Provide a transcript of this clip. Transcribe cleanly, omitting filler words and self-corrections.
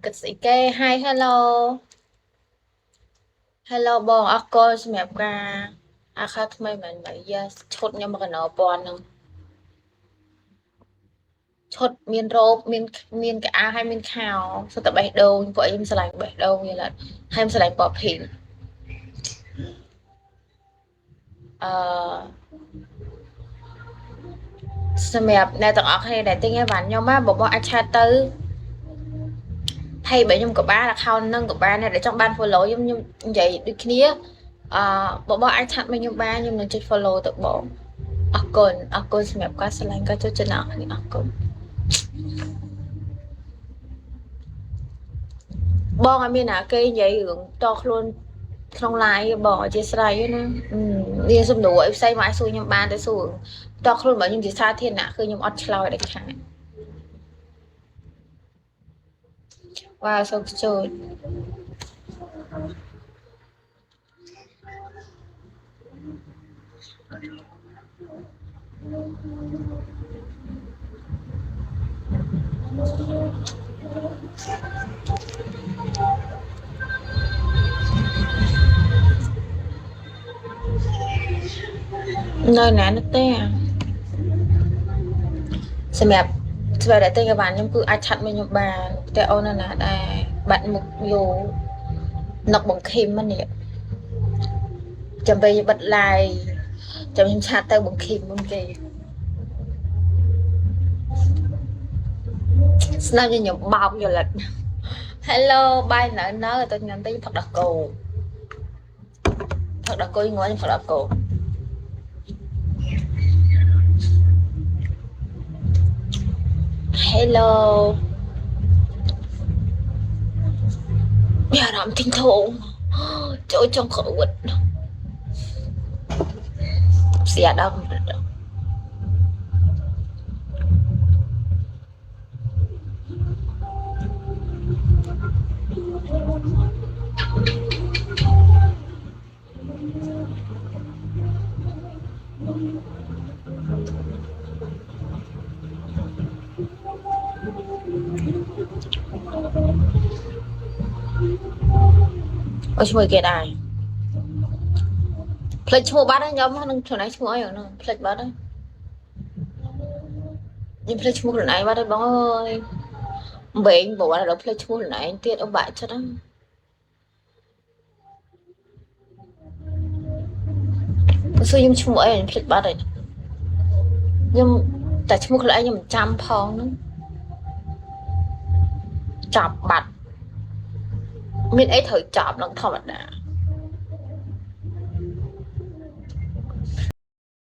គិតស្អីគេ Hi Hello Hello បងអរគុណសម្រាប់ការអាខាថ្មីមែនបើយ៉ាឈុតខ្ញុំមកកណោពណ៌ហ្នឹងឈុតមានរ៉ូបមានកៅអៅហើយមានខោសុទ្ធតែបេះដូងពួកអីមិនឆ្លាញ់បេះដូងវាឡើយហើយមិនឆ្លាញ់ពណ៌ភីងអឺសម្រាប់អ្នកទាំងអស់គ្នាដែលទិញឲ្យបានខ្ញុំណាបបោះអាចឆាតទៅហើយបើខ្ញុំក៏បាន account ហ្នឹងក៏បានដែរដែលចង់បាន follow ខ្ញុំនិយាយដូចគ្នាបបោះអាចឆាតមកខ្ញុំបានខ្ញុំនឹងចុច follow ទៅបងអរគុណសម្រាប់ការឆ្លងការចូលចិត្តអ្នកគ្នាអរគុណបងអត់មានណាគេនិយាយរឿងតខ្លួនក្នុង live បងអធិស្ឋានណានេះសំណួរអីផ្សេងមកឲ្យសួរខ្ញុំបានទៅសួរតខ្លួនបើខ្ញុំជាសាធារណៈគឺខ្ញុំអត់ឆ្លើយដាច់ខាតវ៉ាសូមជួយនៅណានោះទេសម្រាប់តែទិញឲ្យបានខ្ញុំគឺអាចឆាត់មកខ្ញុំបានតែអូនណាដែរបាត់មុខយោនឹកបងឃីមហ្នឹងនេះចាំពេលបិទ live ចាំខ្ញុំឆាតទៅបងឃីមមុនគេស្នាមខ្ញុំបោកយលិត Hello បាយនៅទៅខ្ញុំទៅផឹកដោះគោងល់ខ្ញុំផឹកដោះគោHello មានអារម្មណ៍ទិញធំចូលចង់ក្អួតស្យាដល់កម្រិតអត់ឈ្មោះគេដែរផ្លេចឈ្មោះបាត់ហើយខ្ញុំនឹងខ្លួនឯងឈ្មោះអីហ្នឹងផ្លេចបាត់ហើយខ្ញុំផ្លេចឈ្មោះខ្លួនឯងបាត់ហើយបងអើយបែងបើដល់ផ្លេចឈ្មោះខ្លួនឯងទៀតអបាក់ចិត្តហ្នឹងសួរខ្ញុំឈ្មោះអីផ្លេចបាត់ហើយខ្ញុំតែឈ្មោះខ្លួនឯងខ្ញុំមិនចាំផងហ្នឹងចាប់បាត់មានអីត្រូវចាប់នឹងធម្មតា